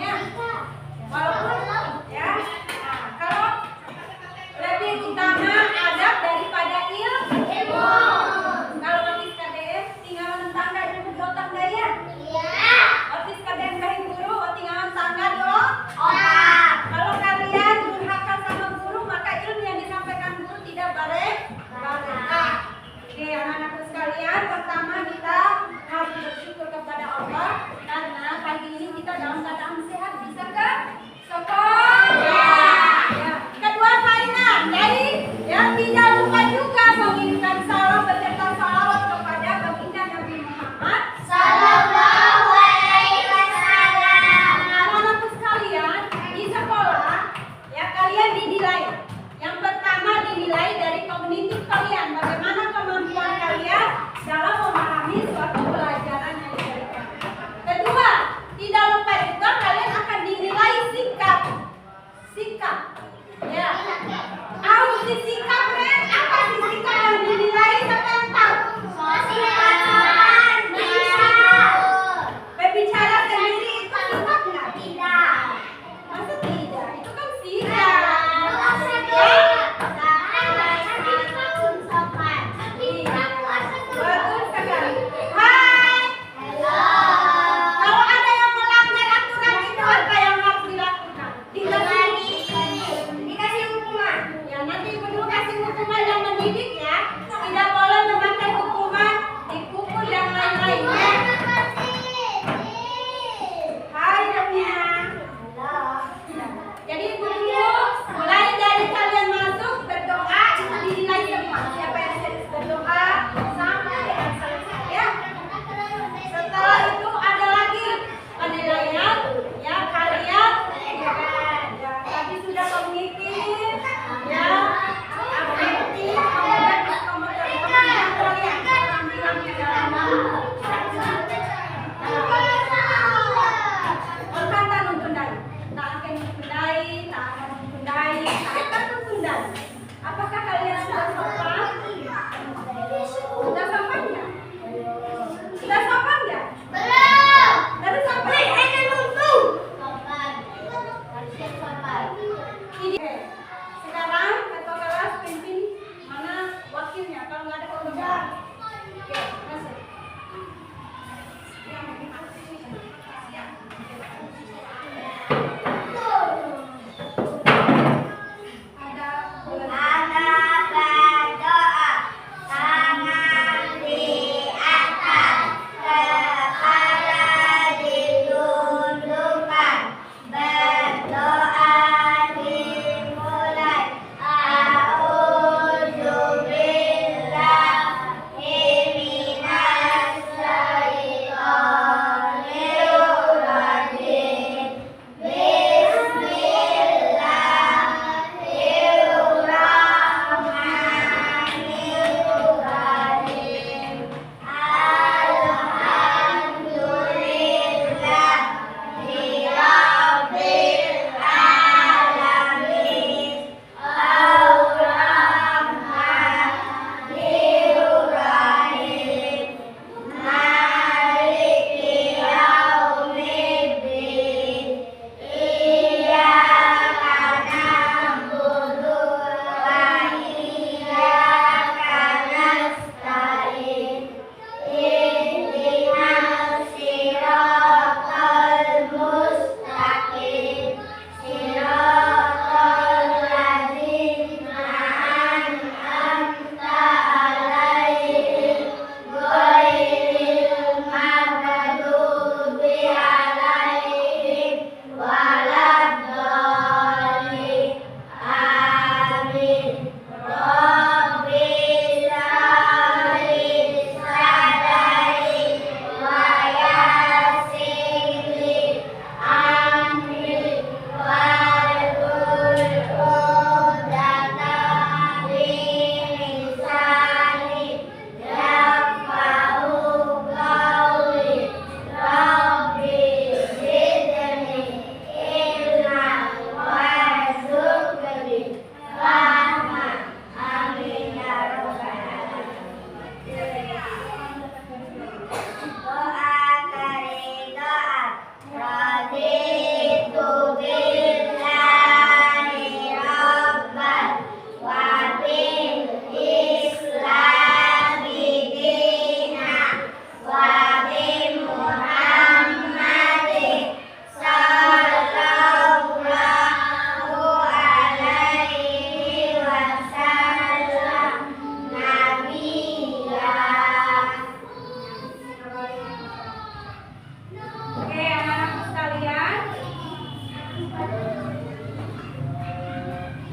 semuanya. Walaupun ya, nah, kalau lebih utama adab daripada ilmu. Kalau otis KDM tinggalan tangga ilmu dotang daya. Otis KDM kahi guru tinggalan tangga do. Kalau kalian durhaka sama guru maka ilmu yang disampaikan guru tidak barokah. Oke, anak-anakku sekalian, pertama kita harus bersyukur kepada Allah karena pagi ini kita dalam keadaan sehat. Bisa ke sekolah?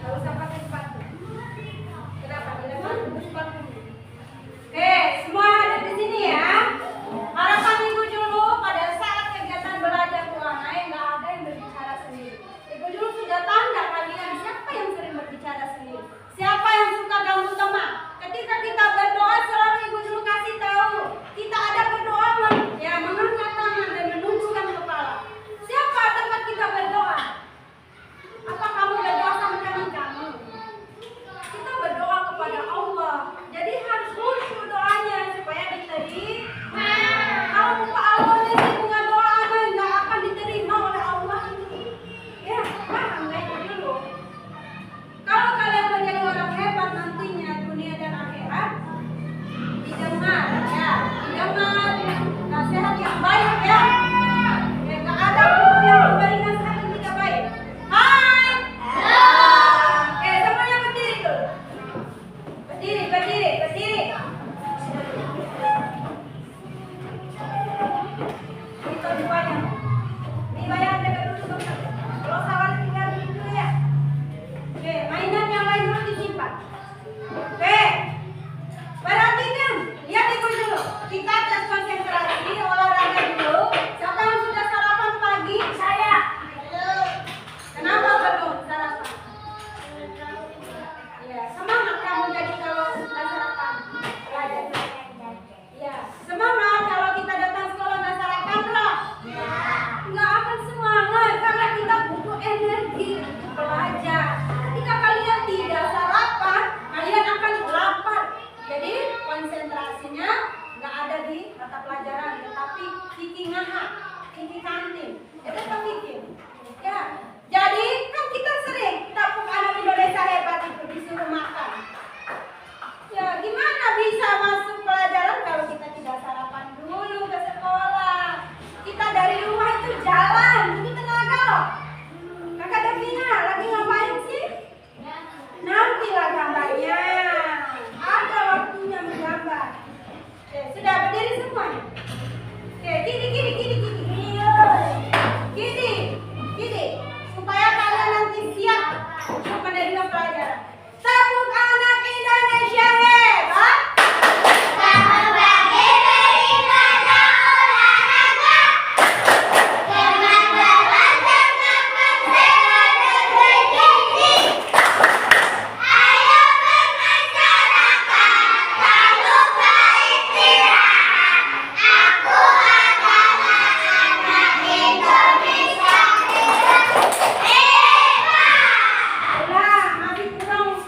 Nggak usah pakai sepatu. Kenapa? Dilempar ke sepatu. Oke, semua ada di sini ya. Harapan ibu dulu pada saat kegiatan belajar doa nggak ada yang berbicara sendiri. Ibu dulu sudah tanda kalian siapa yang sering berbicara sendiri, siapa yang suka ganggu teman. Ketika kita berdoa selalu ibu dulu kasih tahu kita ada berdoa ya mengangkat tangan dan menundukkan kepala. Siapa tempat kita berdoa? Apa kamu berdoa sama teman kamu? Kita berdoa kepada Allah. Jadi harus khusyuk doanya supaya diterima. Kalau Allah ini bunga doa nggak akan diterima oleh Allah itu. Ya, paham ya dulu. Kalau kalian menjadi orang hebat nantinya dunia dan akhirat, didengar ya, didengar nasihat yang baik ya. Ya nggak ada guru yang memberi nasihat yang tidak baik. Hai. Oke, semuanya berdiri dulu. Berdiri. Itu dibayar dekat dulu. Kalau salah tinggal dulu ya. Oke, mainan yang lain harus disimpan. Oke, perhatikan, lihat ibu dulu. Kita tes konsentrasi, olahraga dulu. Siapa yang sudah sarapan pagi? Saya. Kenapa belum sarapan? Ya, semangat kamu jadi kalau sudah sarapan belajar. Ya, semangat kalau kita datang sekolah nggak sarapan loh. Nggak akan semangat karena kita butuh energi untuk belajar. Ketika kalian tidak sarapan, kalian akan lapar. Jadi konsentrasinya nggak ada di mata pelajaran, tetapi kiki ngahak, kiki kantin. Itu kiki. Ya, jadi kan kita sering tapuk anak Indonesia hebat itu disuruh makan. Ya, gimana bisa masuk pelajaran kalau kita tidak sarapan dulu ke sekolah? Kita dari rumah itu jalan, itu tenaga loh. Kakak Devina lagi ngapain sih? Nantilah gambarnya. Ada waktunya menggambar. Oke, sudah berdiri semuanya. Oke, gini. Gini. Supaya kalian nanti siap untuk menerima pelajaran. Tepuk anak Indonesia hebat. Masih kurang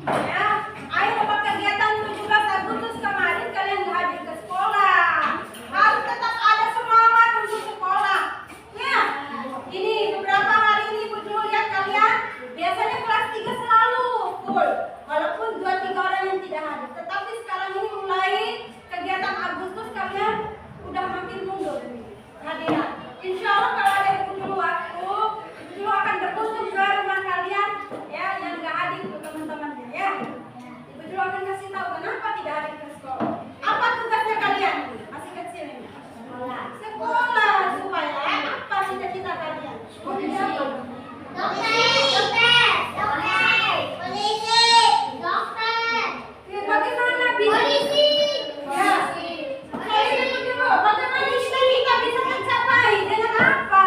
Ya, ayo dapat kegiatan 17 Agustus kemarin kalian nggak hadir ke sekolah. Harus tetap ada semangat untuk sekolah. Ya, ini beberapa hari ini Bu Ju lihat kalian biasanya kelas 3 selalu full. Walaupun 2-3 orang yang tidak hadir. Tetapi sekarang ini mulai kegiatan Agustus kalian udah makin mundur hadiran. Insya Allah kalau ada yang butuh waktu, Bu Ju akan berkunjung ke rumah kalian ya yang nggak hadir ke teman-temannya ya. Ibu Ju akan kasih tahu kenapa tidak hadir ke sekolah. Apa tugasnya kalian? Masih kecil ini. Sekolah supaya apa cita-cita kalian? Bagaimana bisa? Ya. Bagaimana kita bisa mencapai dengan apa?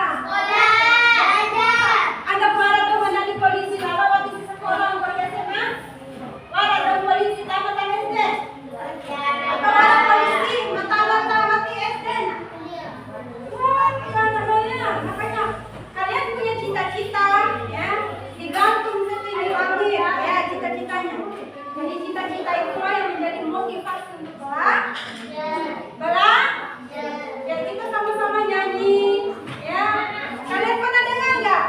Ada para teman di polisi lalu waktu di sekolah untuk SMA. Para dong polisi tamat SD. Atau para polisi tamat SD. Wah, gimana ya? Makanya kalian punya cita-cita ya, digantung setinggi langit ya cita-citanya. Jadi cita-cita itulah yang menjadi motivasi untuk belajar. Ya kita sama-sama nyanyi ya. Kalian pernah dengar nggak?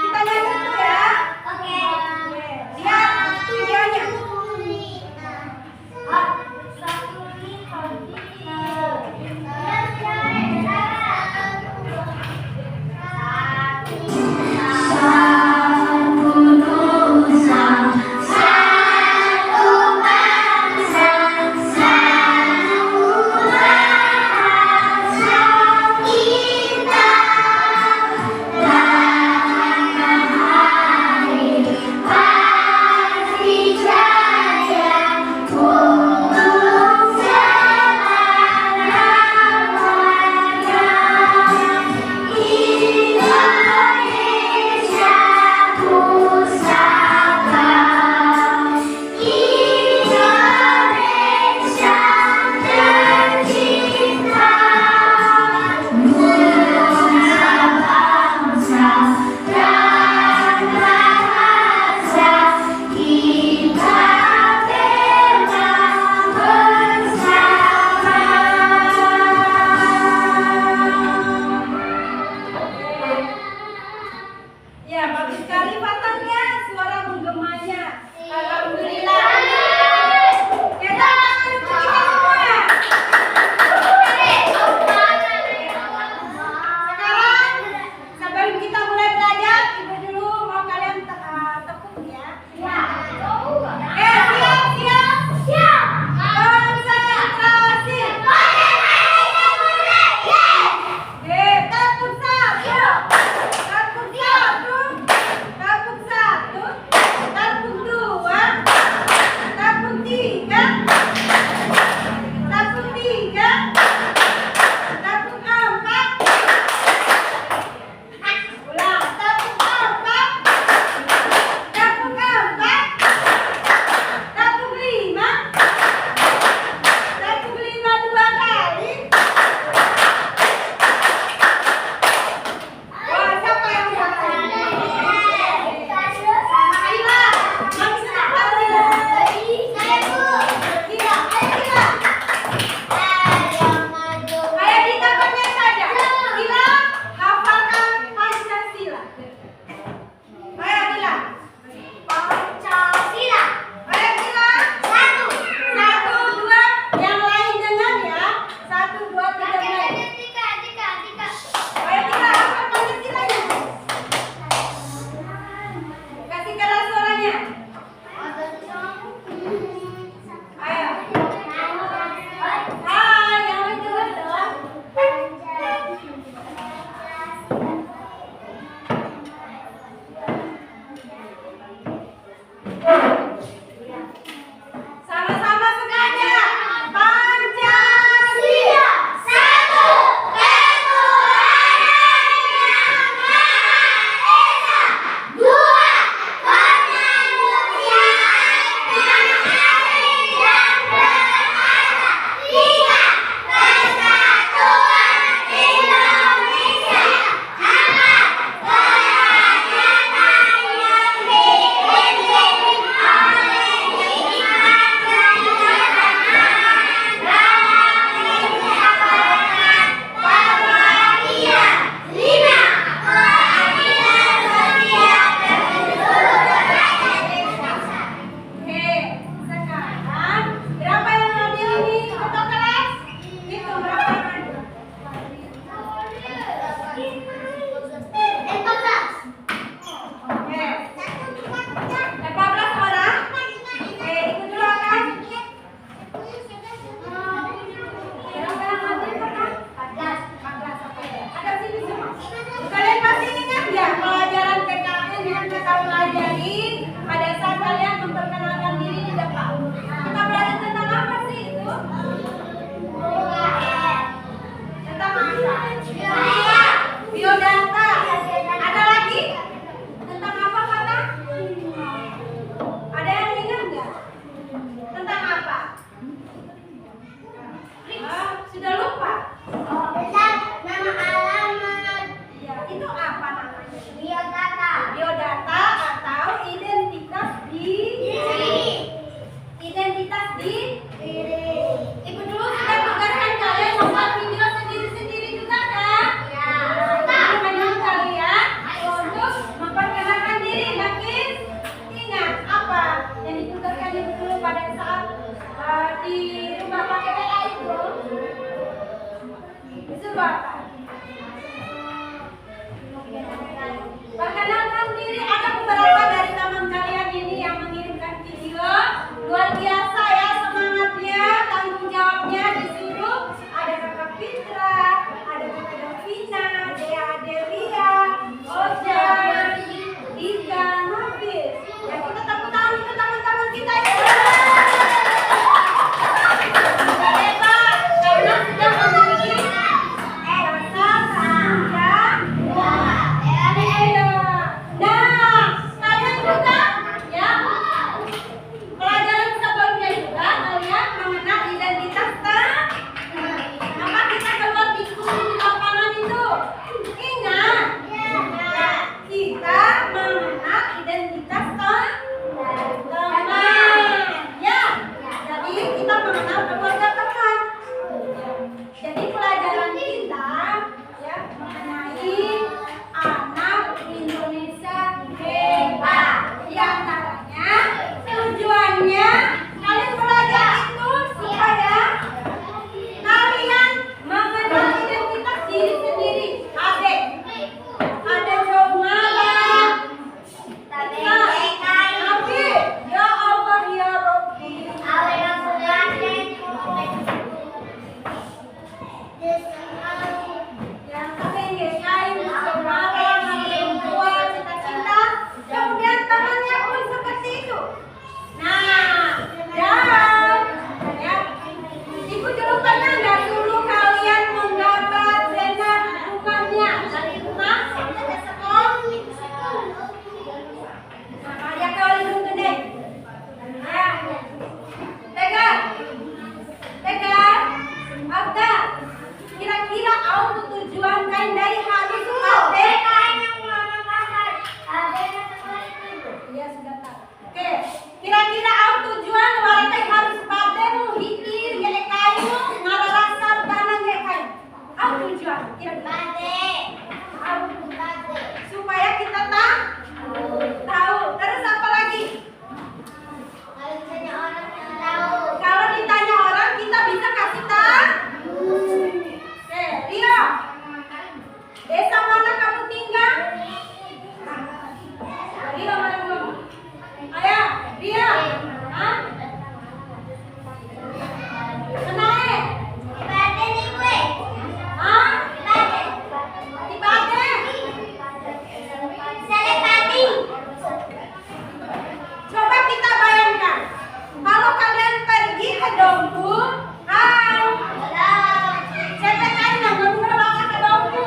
Kita nyanyi dulu ya. Oke. Lihat videonya. Satu Desa mana kamu tinggal? Jadi lama dulu. Ayah, dia. Hah? Kenae? Ibadah nih gue. Hah? Ibadah. Selepati. Coba kita bayangkan, kalau kalian pergi ke Dompu, CPKI nggak bawa ke Dompu.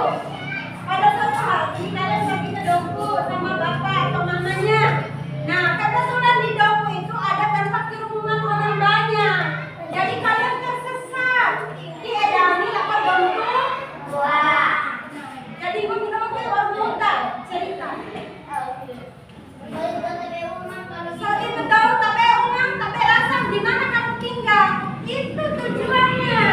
Pada suatu hari kalian pergi ke Dompu sama bapak atau mamanya. Nah, kebetulan di Dompu itu ada tempat kerumunan orang banyak. Jadi kalian tersesat. Di Edani apa Dompu? Wah. Jadi gue minta waktu orang muda cerita. Jadi betul tapi umang tapi rasa di mana kamu tinggal itu tujuannya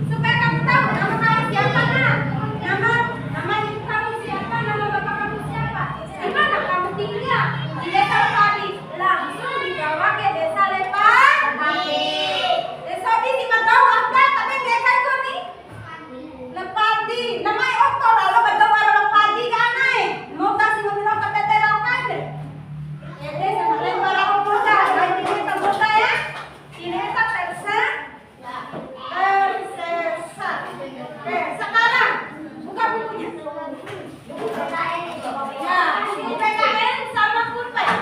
supaya kamu tahu nama kamu siapa nak, nama ibu kamu siapa, nama bapak kamu siapa, di mana kamu tinggal di desa Lepadi langsung dibawa ke desa Lepadi. Desa di mana tahu apa tapi desa itu nih Lepadi namanya apa lalu betul ada Lepadi kan naik mau kasih mengenal KTP kan deh. Ya deh, sama lempar aku muda, lagi kita muda ya. Ini kita tersesat. Sekarang buka bukunya. Ya, buku PKN sama pulpen.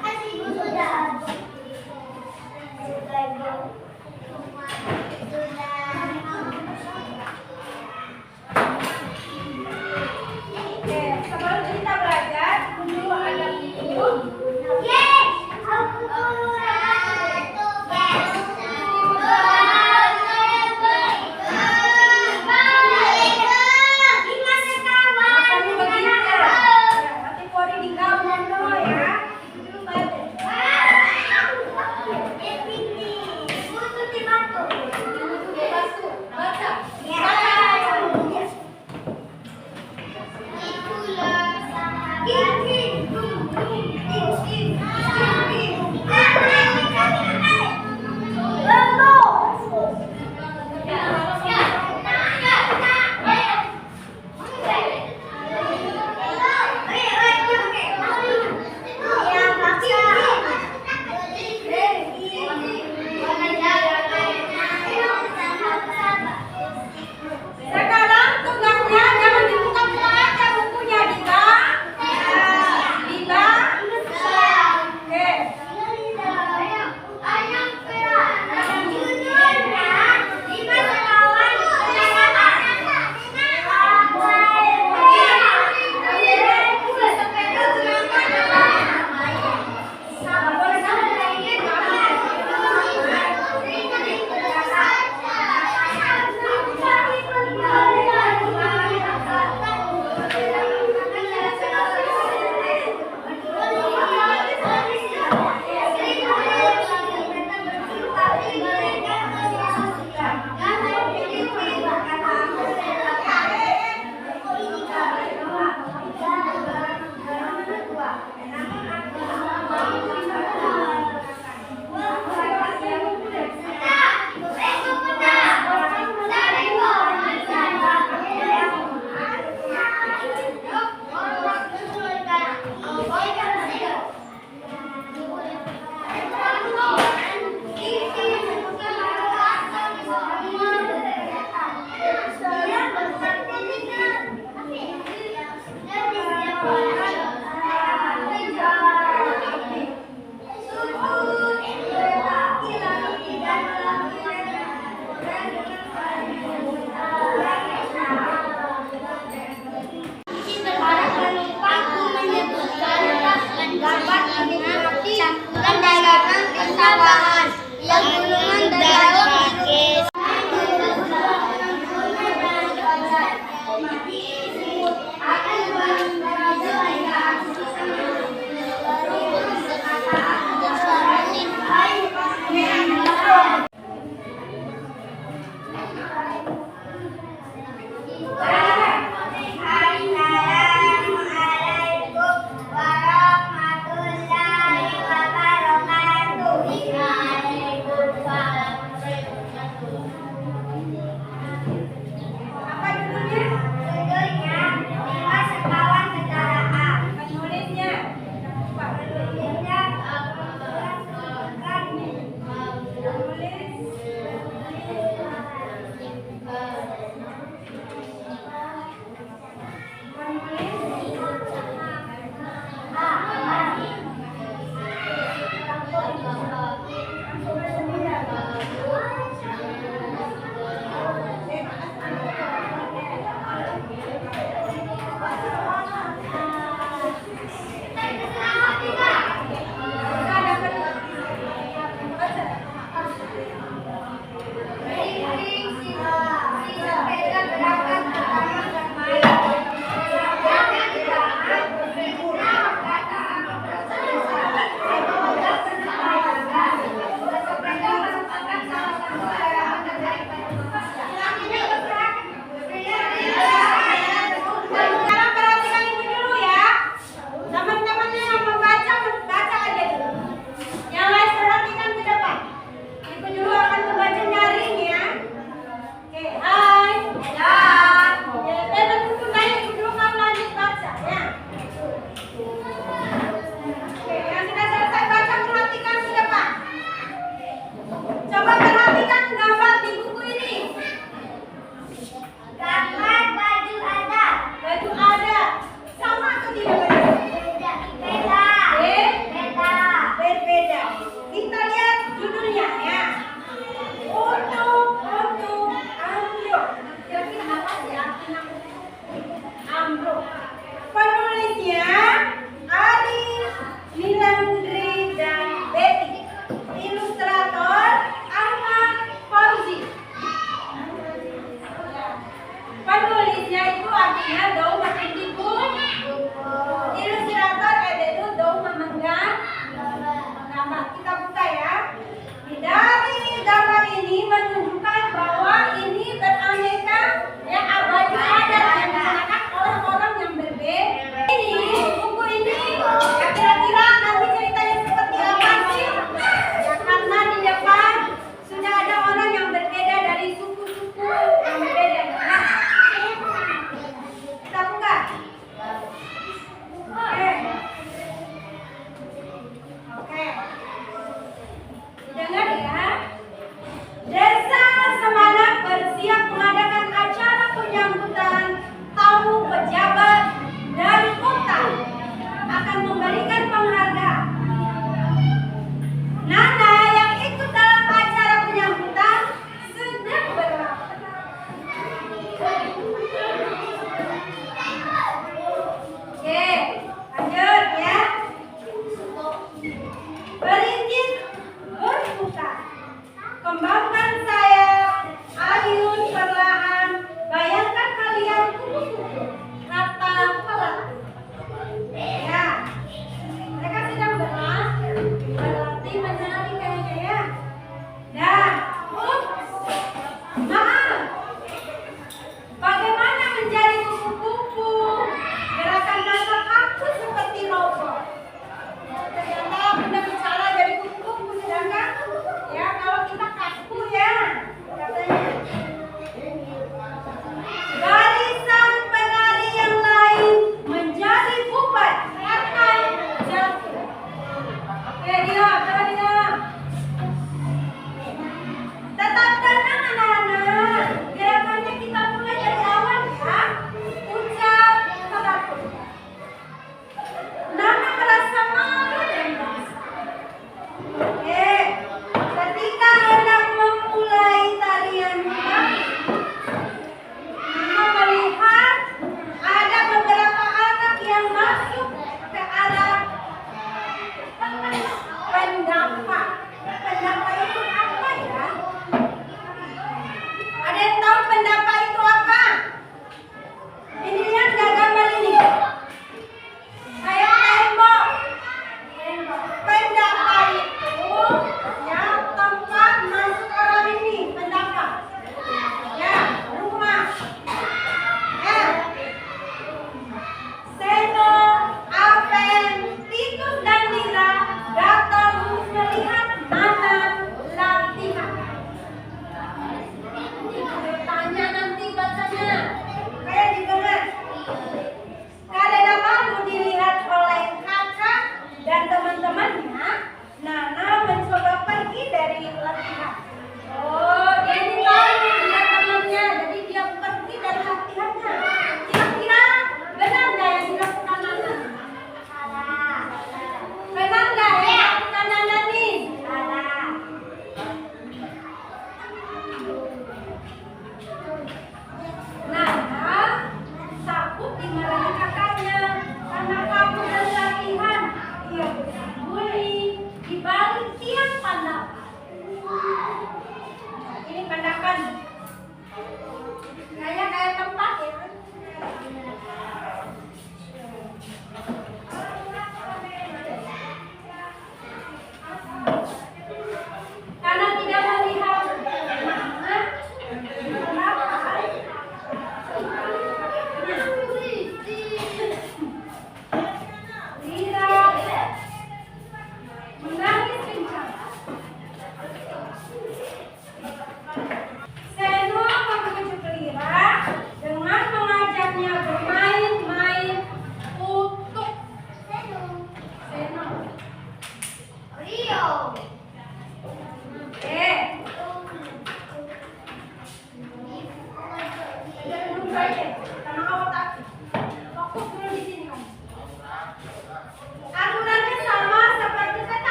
Kasih ibu sudah. Oke, sebelum kita belajar, dulu ada buku.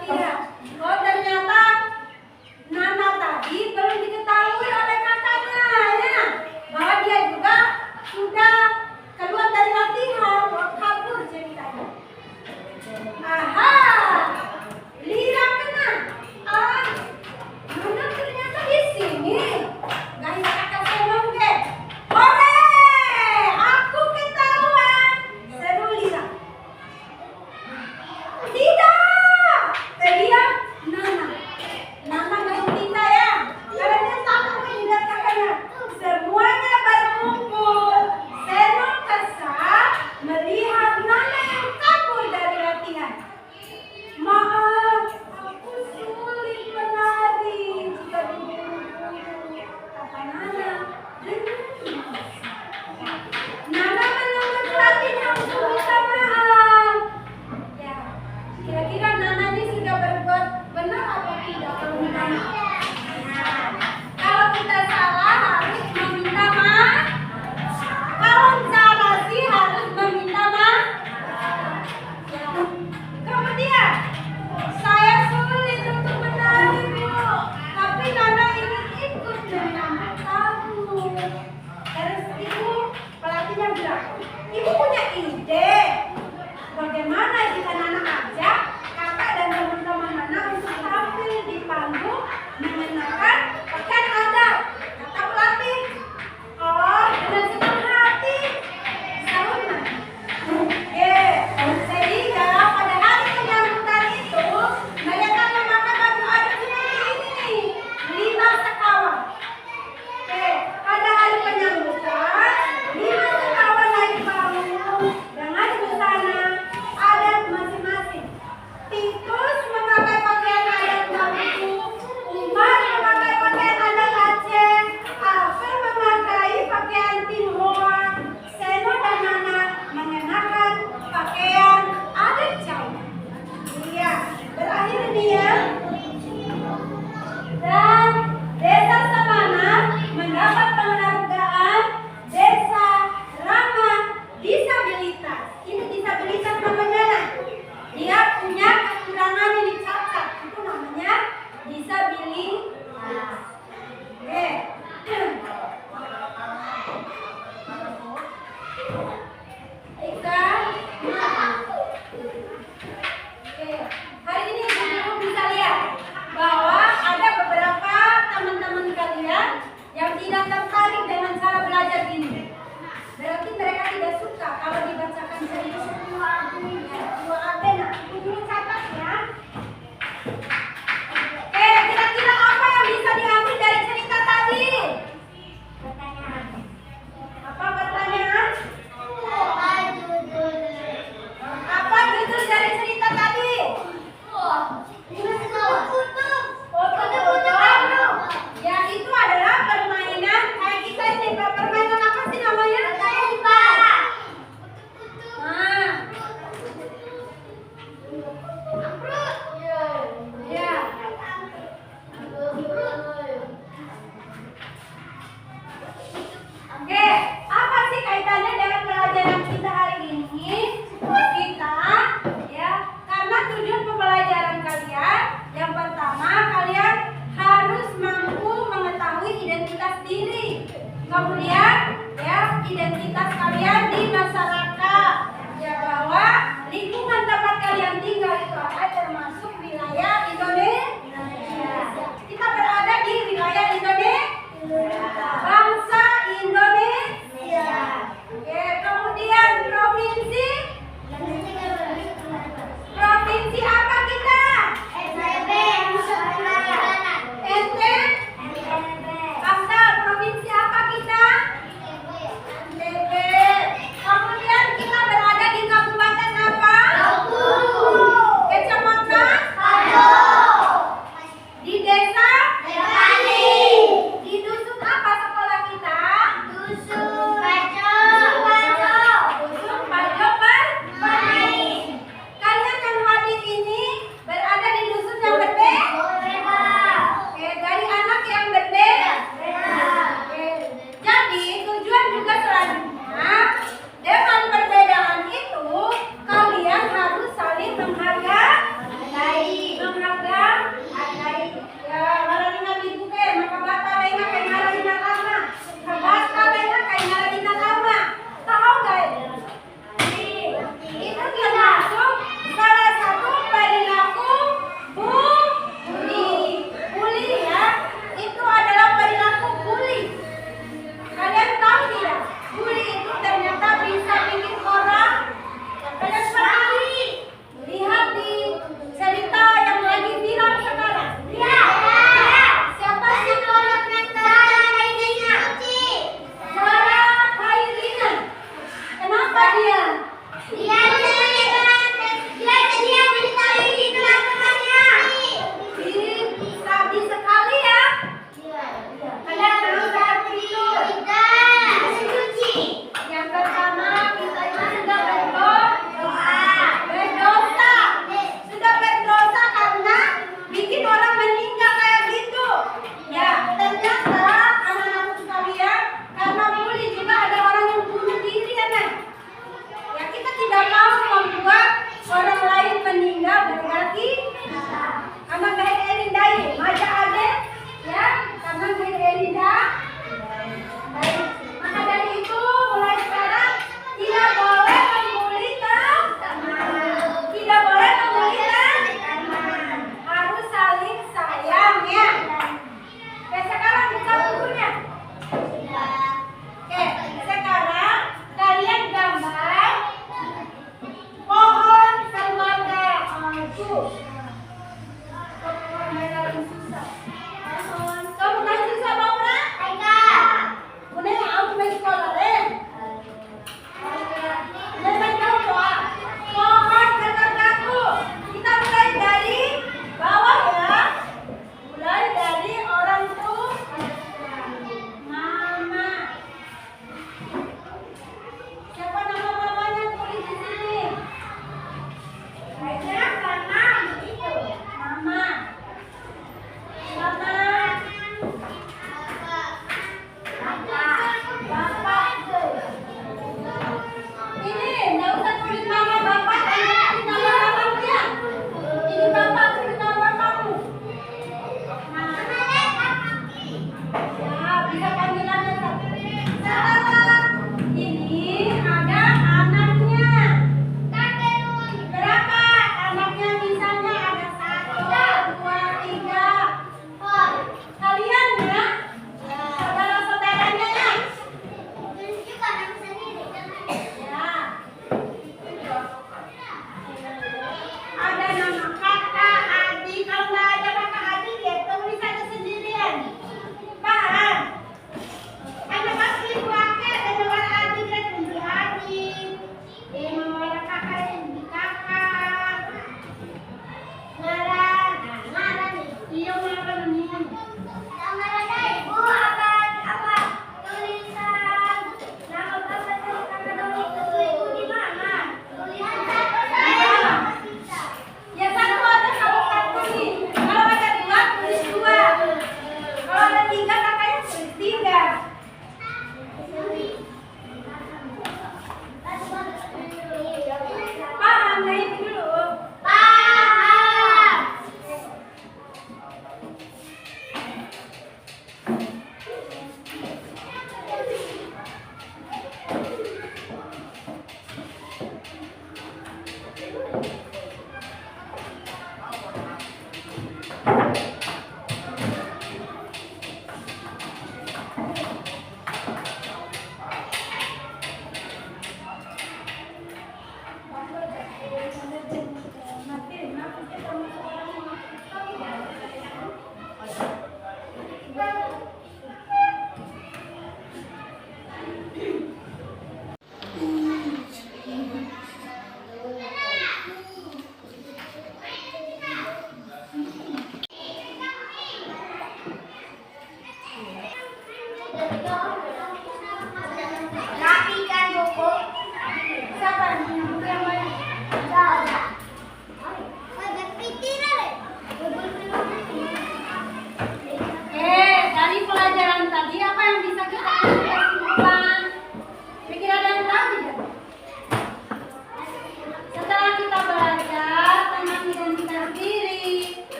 latihan. Oh ternyata Nana tadi belum diketahui oleh kakaknya ya, bahwa dia juga sudah keluar dari latihan, kabur ceritanya. Aha, Lira kena. Nana ternyata di sini. Guys, kakak ngomong ke. Oleh, aku ketahuan. Seru Lira. Tidak, dia Nana. Nana belum kita ya. Karena dia takut melihat kakaknya. Semuanya berkumpul. Senang kesal melihat Nana yang kabur dari latihan.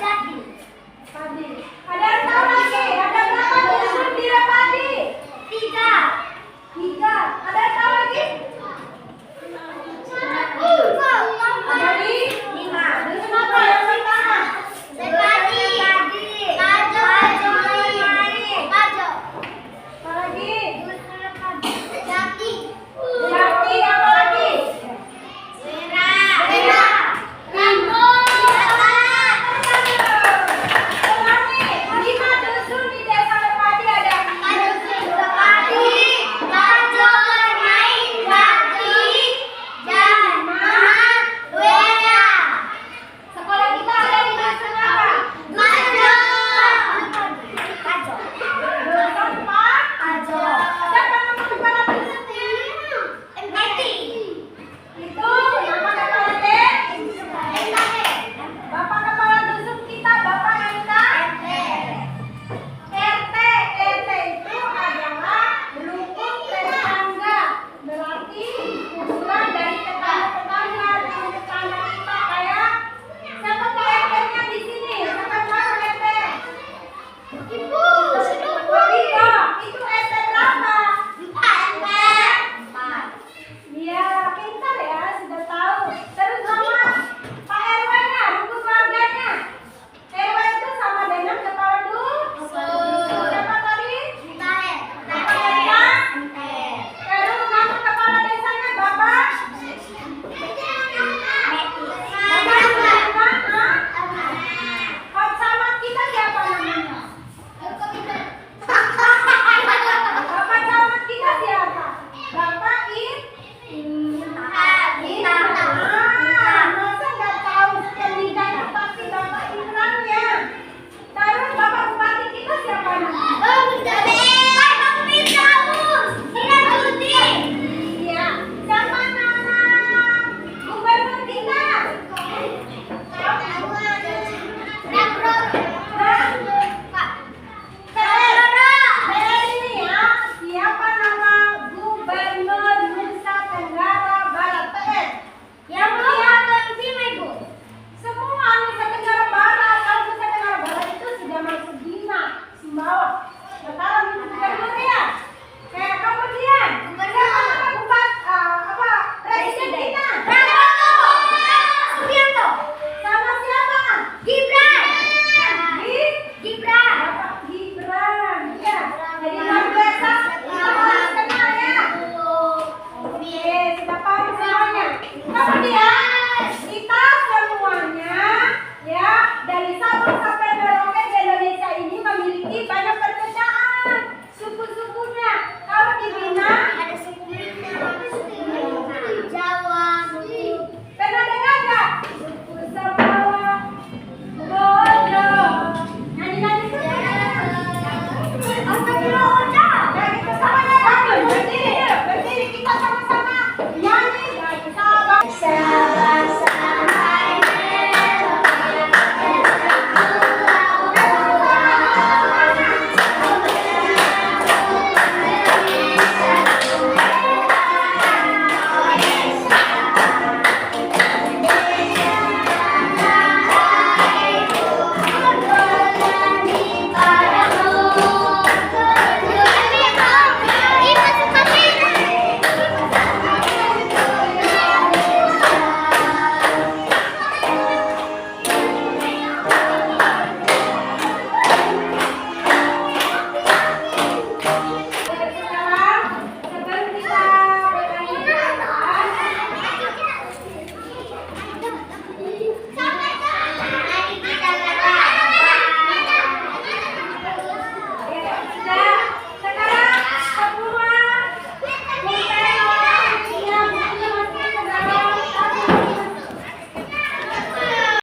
Padi. Padi